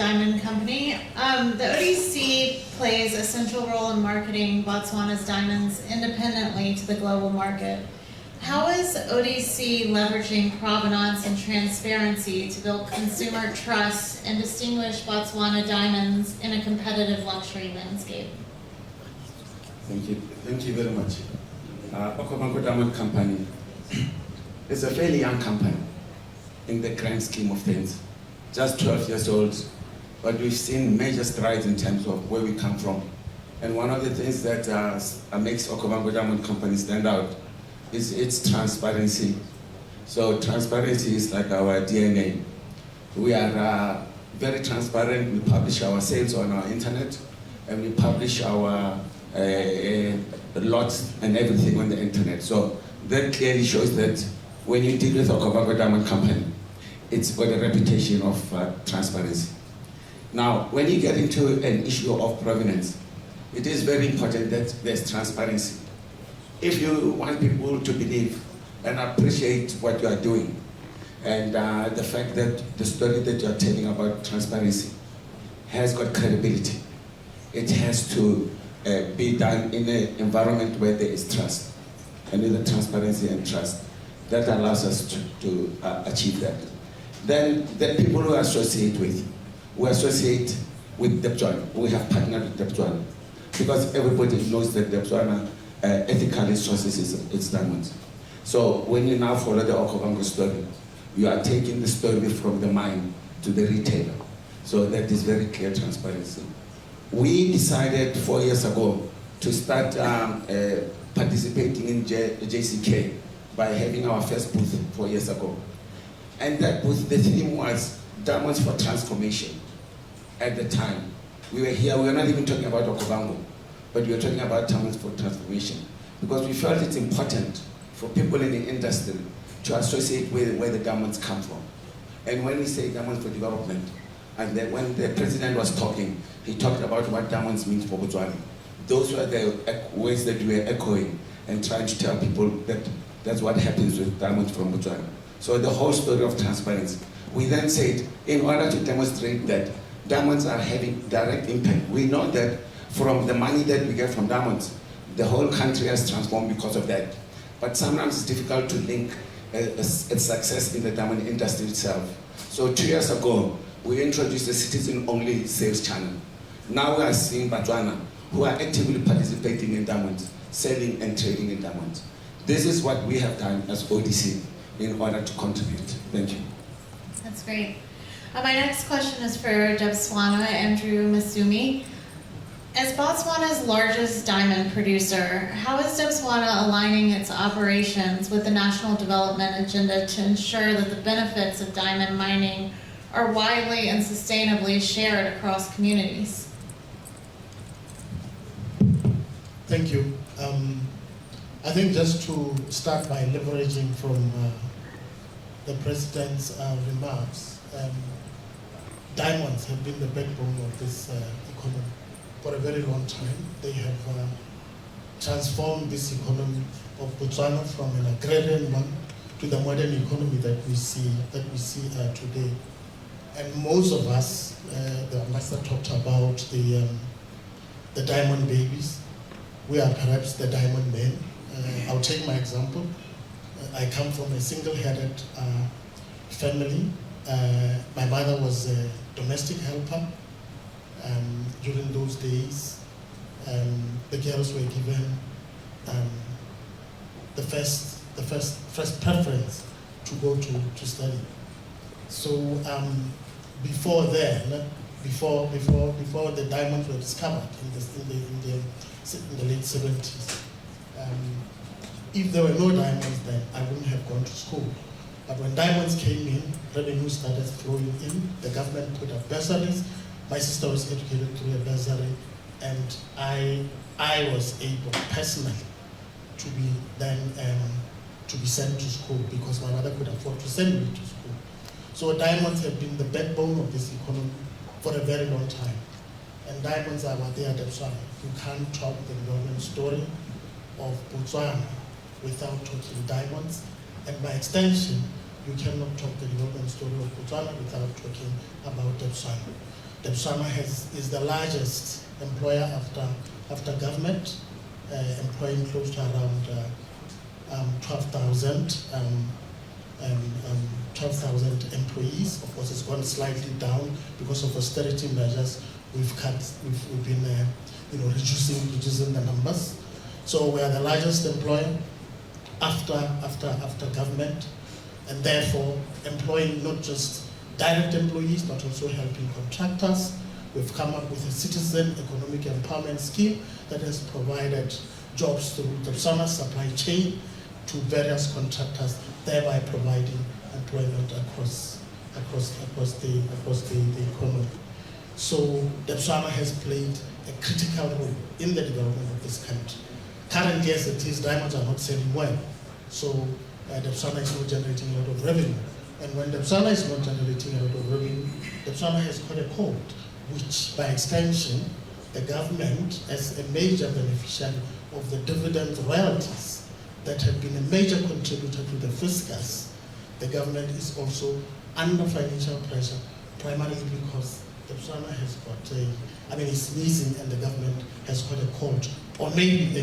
diamond company. The ODC plays a central role in marketing Botswana's diamonds independently to the global market. How is ODC leveraging provenance and transparency to build consumer trust and distinguish Botswana diamonds in a competitive luxury landscape? Thank you. Thank you very much. Okavango Diamond Company is a fairly young company in the grand scheme of things. Just 12 years old, but we've seen major strides in terms of where we come from. And one of the things that makes Okavango Diamond Company stand out is its transparency. So transparency is like our DNA. We are very transparent. We publish our sales on our internet, and we publish our lots and everything on the internet. So that clearly shows that when you deal with Okavango Diamond Company, it's got a reputation of transparency. Now, when you get into an issue of provenance, it is very important that there's transparency. If you want people to believe and appreciate what you are doing, and the fact that the story that you are telling about transparency has got credibility, it has to be done in an environment where there is trust. And with the transparency and trust, that allows us to achieve that. Then people who associate with, we associate with Debswana. We have partnered with Debswana because everybody knows that Debswana ethically sources its diamonds. So when you now follow the Okavango story, you are taking the story from the mine to the retailer. So that is very clear transparency. We decided 4 years ago to start participating in JCK by having our first booth 4 years ago. And that booth, the theme was Diamonds for Transformation. At the time, we were here, we were not even talking about Okavango, but we were talking about Diamonds for Transformation, because we felt it's important for people in the industry to associate with where the diamonds come from. And when we say diamonds for development, and then when the president was talking, he talked about what diamonds means for Botswana. Those were the words that we were echoing and trying to tell people that that's what happens with diamonds from Botswana. So the whole story of transparency. We then said, in order to demonstrate that diamonds are having direct impact, we know that from the money that we get from diamonds, the whole country has transformed because of that. But sometimes it's difficult to link a success in the diamond industry itself. So 2 years ago, we introduced a citizen-only sales channel. Now we are seeing Botswana who are actively participating in diamonds, selling and trading in diamonds. This is what we have done as ODC in order to contribute. Thank you. That's great. My next question is for Debswana, Andrew Masumi. As Botswana's largest diamond producer, how is Debswana aligning its operations with the national development agenda to ensure that the benefits of diamond mining are widely and sustainably shared across communities? Thank you. I think just to start by leveraging from the President's remarks, diamonds have been the backbone of this economy for a very long time. They have transformed this economy of Botswana from an agrarian one to the modern economy that we see today. And most of us, the ambassador talked about the diamond babies. We are perhaps the diamond men. I'll take my example. I come from a single-headed family. My mother was a domestic helper. During those days, the girls were given the first preference to go to study. So before then, before the diamonds were discovered in the late 70s, if there were no diamonds then, I wouldn't have gone to school. But when diamonds came in, revenue started flowing in, the government put up bursaries. My sister was educated through a bursary, and I was able personally to be then to be sent to school because my mother could afford to send me to school. So diamonds have been the backbone of this economy for a very long time. And diamonds are what they are, Debswana. You can't talk the development story of Botswana without talking diamonds. And by extension, you cannot talk the development story of Botswana without talking about Debswana. Debswana is the largest employer after government, employing close to around 12,000 employees. Of course, it's gone slightly down because of austerity measures. We've been reducing the numbers. So we are the largest employer after government, and therefore employing not just direct employees but also helping contractors. We've come up with a citizen economic empowerment scheme that has provided jobs through the Debswana supply chain to various contractors, thereby providing employment across the economy. So Debswana has played a critical role in the development of this country. Currently, as it is, diamonds are not selling well. So Debswana is not generating a lot of revenue. And when Debswana is not generating a lot of revenue, Debswana has got a code, which by extension, the government, as a major beneficiary of the dividend royalties that have been a major contributor to the fiscus, the government is also under financial pressure, primarily because Debswana has got it's sneezing and the government has got a cold, or maybe a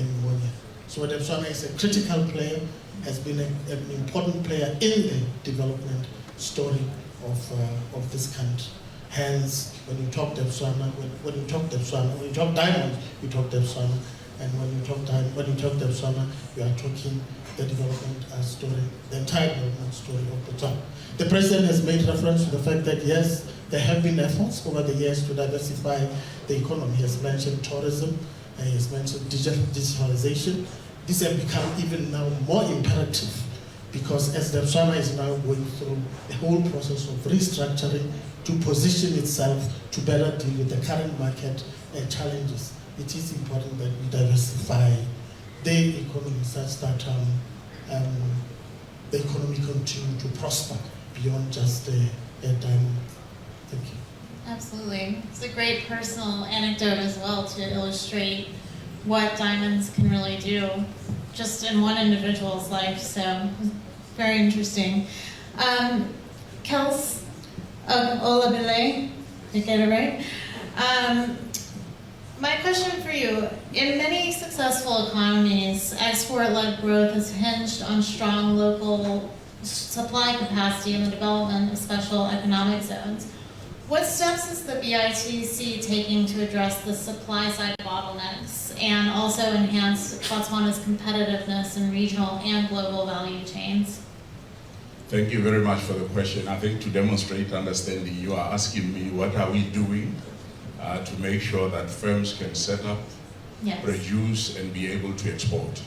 pneumonia. So Debswana is a critical player, has been an important player in the development story of this country. Hence, when you talk Debswana, when you talk diamonds, you talk Debswana, and when you talk Debswana, you are talking the development story, the entire development story of Botswana. The president has made reference to the fact that yes, there have been efforts over the years to diversify the economy. He has mentioned tourism, he has mentioned digitalization. These have become even now more imperative because as Debswana is now going through the whole process of restructuring to position itself to better deal with the current market challenges, it is important that we diversify the economy such that the economy continue to prosper beyond just a diamond. Thank you. Absolutely. It's a great personal anecdote as well to illustrate what diamonds can really do just in one individual's life. So very interesting. Kels Olabile, did I get it right? My question for you, in many successful economies, export-led growth is hinged on strong local supply capacity and the development of special economic zones. What steps is the BITC taking to address the supply-side bottlenecks and also enhance Botswana's competitiveness in regional and global value chains? Thank you very much for the question. I think to demonstrate understanding, you are asking me what are we doing to make sure that firms can set up, yes, produce, and be able to export.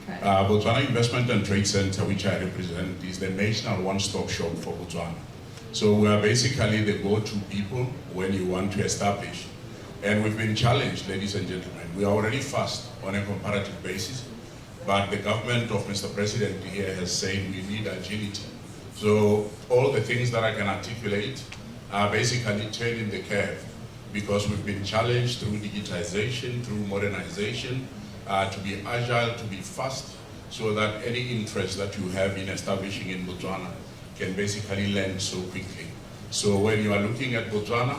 Correct. Botswana Investment and Trade Center, which I represent, is the national one-stop shop for Botswana. So we are basically the go-to people when you want to establish. And we've been challenged, ladies and gentlemen. We are already fast on a comparative basis, but the government of Mr. President here has said we need agility. So all the things that I can articulate are basically turning the curve, because we've been challenged through digitization, through modernization, to be agile, to be fast, so that any interest that you have in establishing in Botswana can basically land so quickly. So when you are looking at Botswana,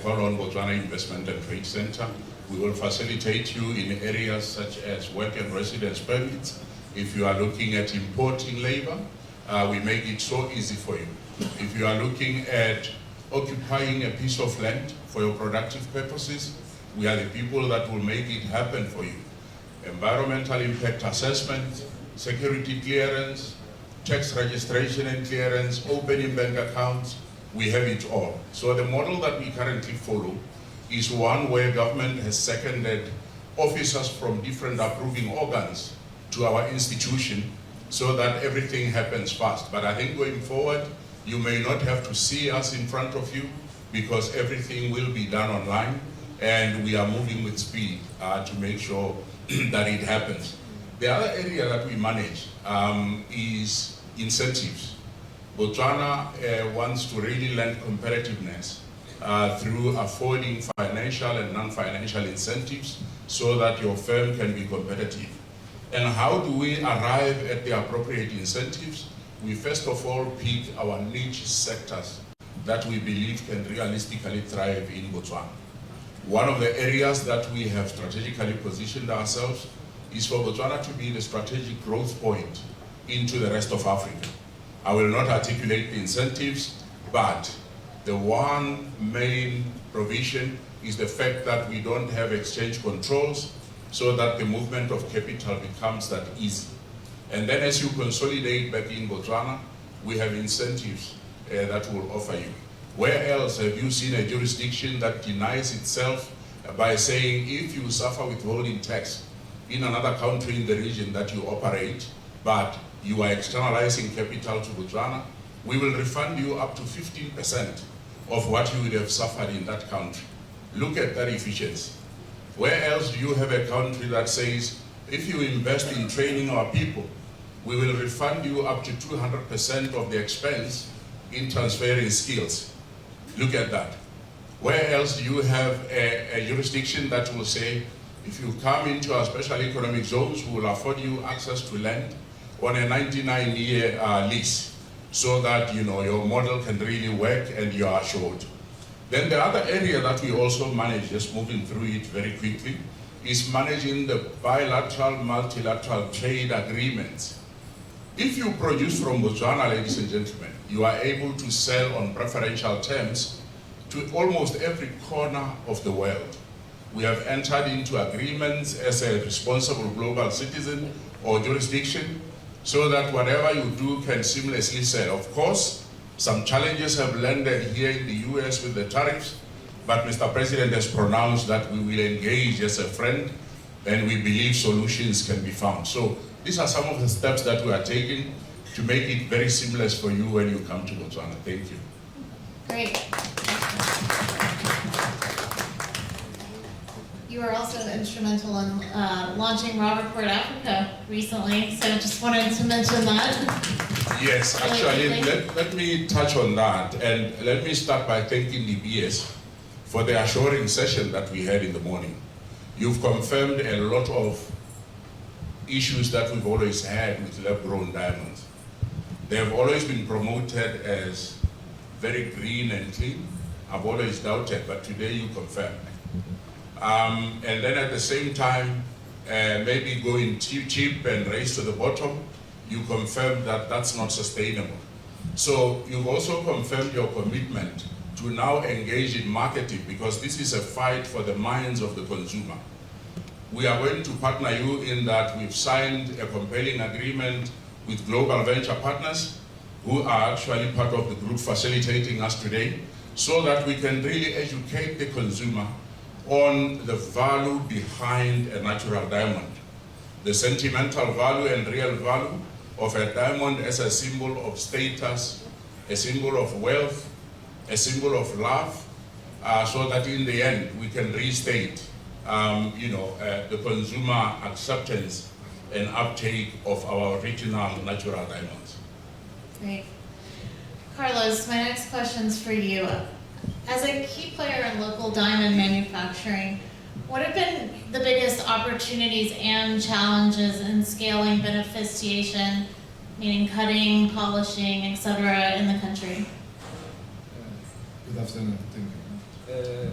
call on Botswana Investment and Trade Center. We will facilitate you in areas such as work and residence permits. If you are looking at importing labor, we make it so easy for you. If you are looking at occupying a piece of land for your productive purposes, we are the people that will make it happen for you. Environmental impact assessment, security clearance, tax registration and clearance, opening bank accounts, we have it all. So the model that we currently follow is one where government has seconded officers from different approving organs to our institution so that everything happens fast. But I think going forward, you may not have to see us in front of you because everything will be done online, and we are moving with speed to make sure that it happens. The other area that we manage is incentives. Botswana wants to really lend competitiveness through affording financial and non-financial incentives so that your firm can be competitive. And how do we arrive at the appropriate incentives? We first of all pick our niche sectors that we believe can realistically thrive in Botswana. One of the areas that we have strategically positioned ourselves is for Botswana to be the strategic growth point into the rest of Africa. I will not articulate the incentives, but the one main provision is the fact that we don't have exchange controls so that the movement of capital becomes that easy. And then as you consolidate back in Botswana, we have incentives that will offer you. Where else have you seen a jurisdiction that denies itself by saying if you suffer withholding tax in another country in the region that you operate, but you are externalizing capital to Botswana, we will refund you up to 15% of what you would have suffered in that country. Look at that efficiency. Where else do you have a country that says, if you invest in training our people, we will refund you up to 200% of the expense in transferring skills? Look at that. Where else do you have a jurisdiction that will say, if you come into our special economic zones, we will afford you access to land on a 99-year lease, so that your model can really work and you are assured. Then the other area that we also manage, just moving through it very quickly, is managing the bilateral, multilateral trade agreements. If you produce from Botswana, ladies and gentlemen, you are able to sell on preferential terms to almost every corner of the world. We have entered into agreements as a responsible global citizen or jurisdiction so that whatever you do can seamlessly sell. Of course, some challenges have landed here in the US with the tariffs, but Mr. President has pronounced that we will engage as a friend and we believe solutions can be found. So these are some of the steps that we are taking to make it very seamless for you when you come to Botswana. Thank you. Great. You were also instrumental in launching Robb Report Africa recently, so just wanted to mention that. Yes, actually, let me touch on that, and let me start by thanking the BS for the assuring session that we had in the morning. You've confirmed a lot of issues that we've always had with lab-grown diamonds. They have always been promoted as very green and clean. I've always doubted, but today you confirmed. And then at the same time, maybe going cheap and race to the bottom, you confirmed that that's not sustainable. So you've also confirmed your commitment to now engage in marketing, because this is a fight for the minds of the consumer. We are going to partner you in that we've signed a compelling agreement with global venture partners who are actually part of the group facilitating us today, so that we can really educate the consumer on the value behind a natural diamond, the sentimental value and real value of a diamond as a symbol of status, a symbol of wealth, a symbol of love, so that in the end we can restate the consumer acceptance and uptake of our original natural diamonds. Great. Carlos, my next question's for you. As a key player in local diamond manufacturing, what have been the biggest opportunities and challenges in scaling beneficiation, meaning cutting, polishing, etc., in the country? Good afternoon, thank you.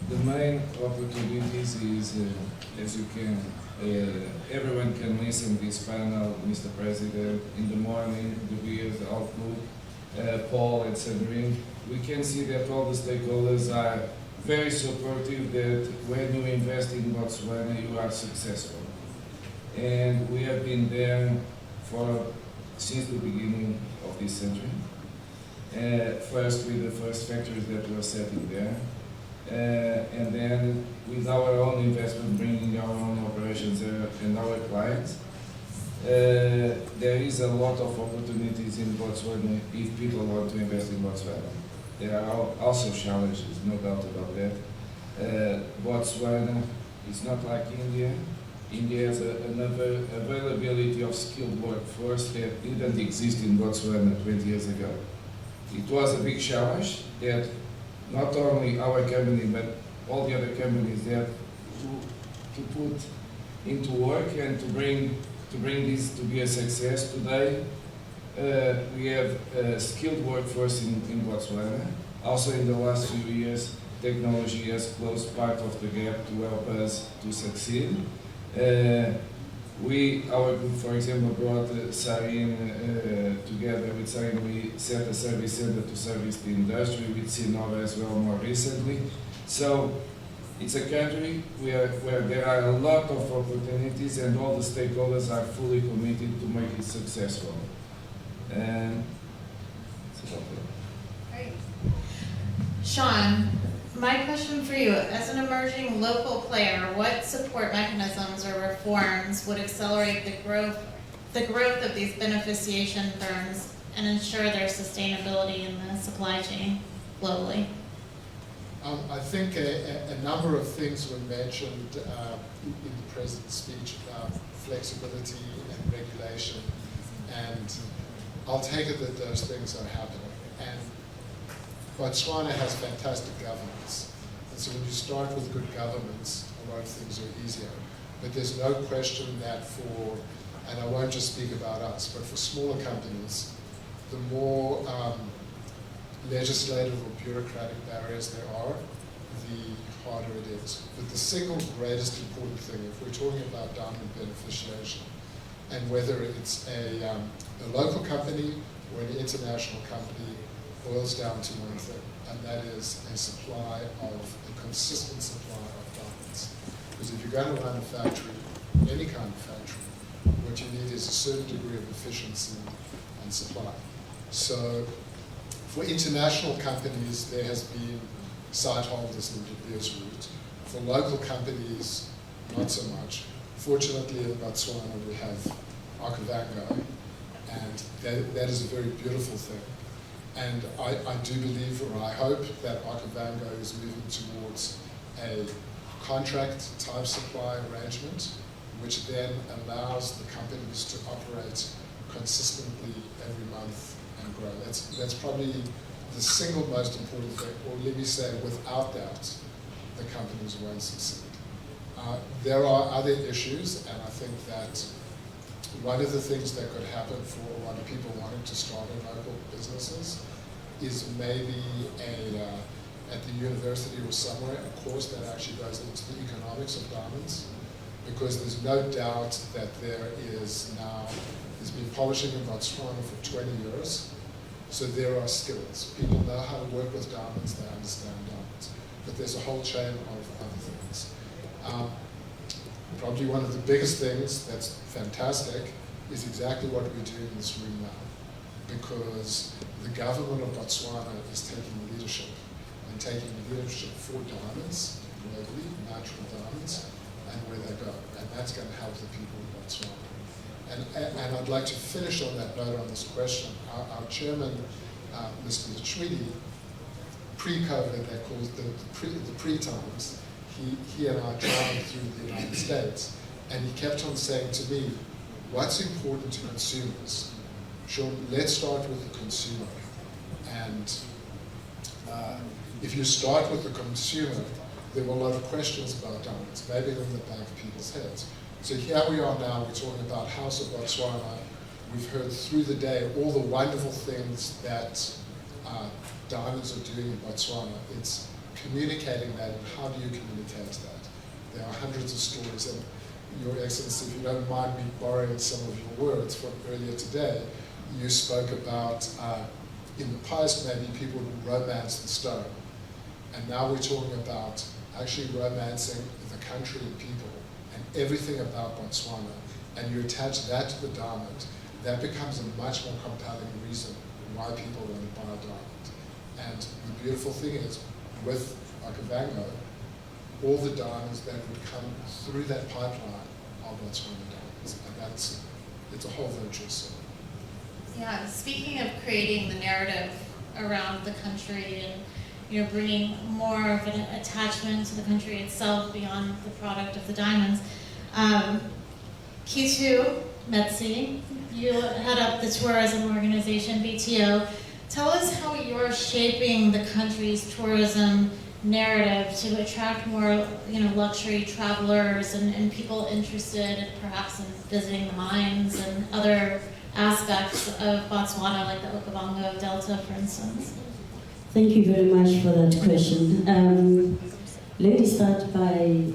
The main opportunities is, as you can, everyone can listen to this panel, Mr. President, in the morning, the videos, the outlook, Paul and Sandrine. We can see that all the stakeholders are very supportive that when you invest in Botswana, you are successful. And we have been there since the beginning of this century. First with the first factories that were setting there, and then with our own investment, bringing our own operations and our clients. There is a lot of opportunities in Botswana if people want to invest in Botswana. There are also challenges, no doubt about that. Botswana is not like India. India has another availability of skilled workforce that didn't exist in Botswana 20 years ago. It was a big challenge that not only our company, but all the other companies there to put into work and to bring this to be a success today. We have a skilled workforce in Botswana. Also in the last few years, technology has closed part of the gap to help us to succeed. Our group, for example, brought Sarin together with Sarin. We set a service center to service the industry with Sinova as well more recently. So it's a country where there are a lot of opportunities and all the stakeholders are fully committed to make it successful. And Great. Sean, my question for you, as an emerging local player, what support mechanisms or reforms would accelerate the growth of these beneficiation firms and ensure their sustainability in the supply chain globally? I think a number of things were mentioned in the President's speech about flexibility and regulation, and I'll take it that those things are happening. And Botswana has fantastic governance, and so when you start with good governance, a lot of things are easier. But there's no question that for, and I won't just speak about us, but for smaller companies, the more legislative or bureaucratic barriers there are, the harder it is. But the single greatest important thing, if we're talking about diamond beneficiation, and whether it's a local company or an international company, boils down to one thing, and that is a supply a consistent supply of diamonds. Because if you're going to run a factory, any kind of factory, what you need is a certain degree of efficiency and supply. So for international companies, there has been site holders in De Beers route. For local companies, not so much. Fortunately, in Botswana, we have Okavango, and that is a very beautiful thing. And I do believe, or I hope, that Okavango is moving towards a contract type supply arrangement, which then allows the companies to operate consistently every month and grow. That's probably the single most important thing, or let me say, without that, the companies won't succeed. There are other issues, and I think that one of the things that could happen for a lot of people wanting to start in local businesses is maybe at the university or somewhere, a course that actually goes into the economics of diamonds, because there's no doubt that there's been polishing in Botswana for 20 years, so there are skills. People know how to work with diamonds, they understand diamonds, but there's a whole chain of other things. Probably one of the biggest things that's fantastic is exactly what we're doing in this room now, because the government of Botswana is taking leadership, and taking leadership for diamonds, globally, natural diamonds, and where they go, and that's going to help the people of Botswana. And I'd like to finish on that note on this question. Our chairman, Mr. Letshwiti, pre-COVID, they called the pre-times, he and I traveled through the United States, and he kept on saying to me, what's important to consumers? Sure, let's start with the consumer. And if you start with the consumer, there were a lot of questions about diamonds, maybe in the back of people's heads. So here we are now, we're talking about House of Botswana. We've heard through the day all the wonderful things that diamonds are doing in Botswana. It's communicating that, and how do you communicate that? There are hundreds of stories, and Your Excellency, if you don't mind me borrowing some of your words from earlier today, you spoke about, in the past maybe people would romance the stone, and now we're talking about actually romancing the country and people, and everything about Botswana, and you attach that to the diamond, that becomes a much more compelling reason why people want to buy a diamond. And the beautiful thing is, with Okavango, all the diamonds that would come through that pipeline are Botswana diamonds, and it's a whole virtuous circle. Yeah, speaking of creating the narrative around the country and bringing more of an attachment to the country itself beyond the product of the diamonds, Q2, Metsi, you head up the tourism organization, BTO. Tell us how you're shaping the country's tourism narrative to attract more, luxury travelers and people interested perhaps in visiting the mines and other aspects of Botswana, like the Okavango Delta, for instance? Thank you very much for that question. Let me start by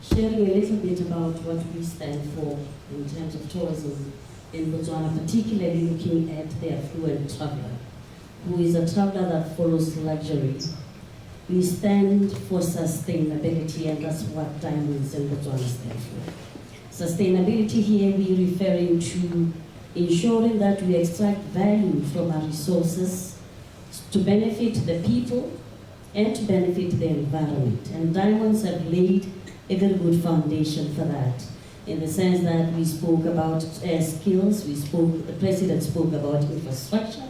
sharing a little bit about what we stand for in terms of tourism in Botswana, particularly looking at the affluent traveler, who is a traveler that follows luxury. We stand for sustainability, and that's what Diamonds in Botswana stand for. Sustainability here, we're referring to ensuring that we extract value from our resources to benefit the people and to benefit the environment. And Diamonds have laid a very good foundation for that, in the sense that we spoke about skills, the President spoke about infrastructure.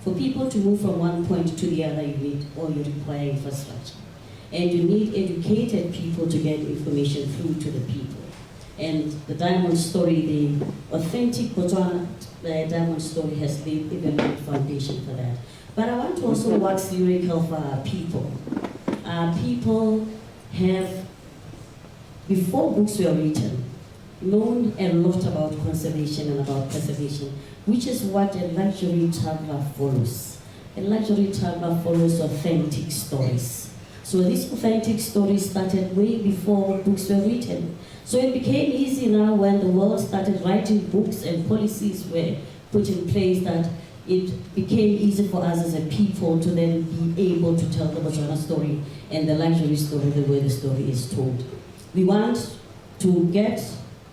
For people to move from one point to the other, you require infrastructure. And you need educated people to get information through to the people. And the Diamond story, the authentic Botswana Diamond story has laid a very good foundation for that. But I want to also wax lyrical for our people. Our people have, before books were written, known a lot about conservation and about preservation, which is what a luxury traveler follows. A luxury traveler follows authentic stories. So these authentic stories started way before books were written. So it became easy now when the world started writing books and policies were put in place, that it became easy for us as a people to then be able to tell the Botswana story and the luxury story the way the story is told. We want to get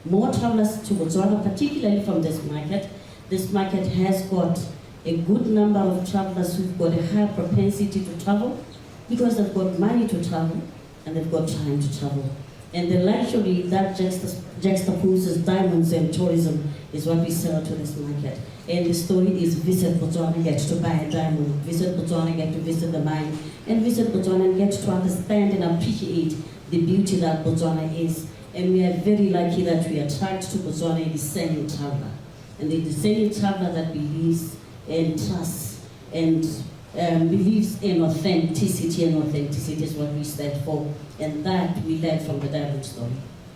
more travelers to Botswana, particularly from this market. This market has got a good number of travelers who've got a high propensity to travel because they've got money to travel and they've got time to travel. And the luxury that juxtaposes diamonds and tourism is what we sell to this market. And the story is visit Botswana, get to buy a diamond, visit Botswana, get to visit the mine, and visit Botswana and get to understand and appreciate the beauty that Botswana is. And we are very lucky that we attract to Botswana a discerning traveler. And the discerning traveler that believes and trusts and believes in authenticity, and authenticity is what we stand for. And that we learn from the diamond story.